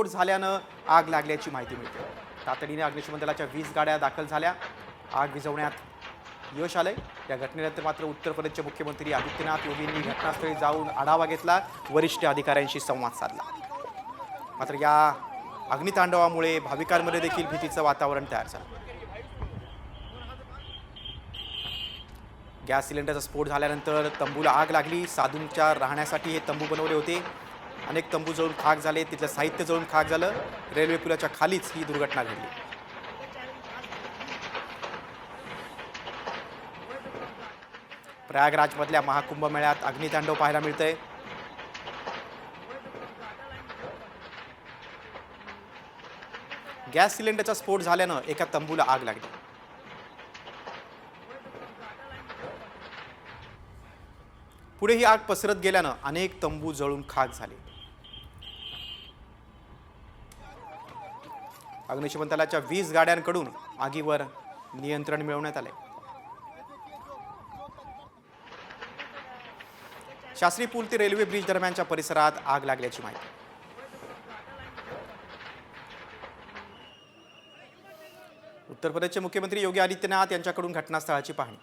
स्फोट झाल्यानं आग लागल्याची माहिती मिळते। तातडीने अग्निशमन दलाच्या 20 गाड्या दाखल झाल्या। आग विझवण्यात यश आलंय। या घटनेनंतर मात्र उत्तर प्रदेशचे मुख्यमंत्री आदित्यनाथ योगींनी घटनास्थळी जाऊन आढावा घेतला, वरिष्ठ अधिकाऱ्यांशी संवाद साधला। मात्र या अग्नितांडवामुळे भाविकांमध्ये देखील भीतीचं वातावरण तयार झालं। गॅस सिलेंडरचा स्फोट झाल्यानंतर तंबूला आग लागली। साधूंच्या राहण्यासाठी हे तंबू बनवले होते। अनेक तंबू जळून खाक झाले, तिथलं साहित्य जळून खाक झालं। रेल्वे पुलाच्या खालीच ही दुर्घटना घडली। प्रयागराजमधल्या महाकुंभ मेळ्यात अग्नितांडव पाहायला मिळतंय। गॅस सिलेंडरचा स्फोट झाल्यानं एका तंबूला आग लागली। पुढे ही आग पसरत गेल्यानं अनेक तंबू जळून खाक झाले। अग्निशमन दलाच्या 20 गाड्यांकडून आगीवर नियंत्रण मिळवण्यात आले। शास्त्री पूल ते रेल्वे ब्रिज दरम्यानच्या परिसरात आग लागल्याची माहिती। उत्तर प्रदेशचे मुख्यमंत्री योगी आदित्यनाथ यांच्याकडून घटनास्थळाची पाहणी।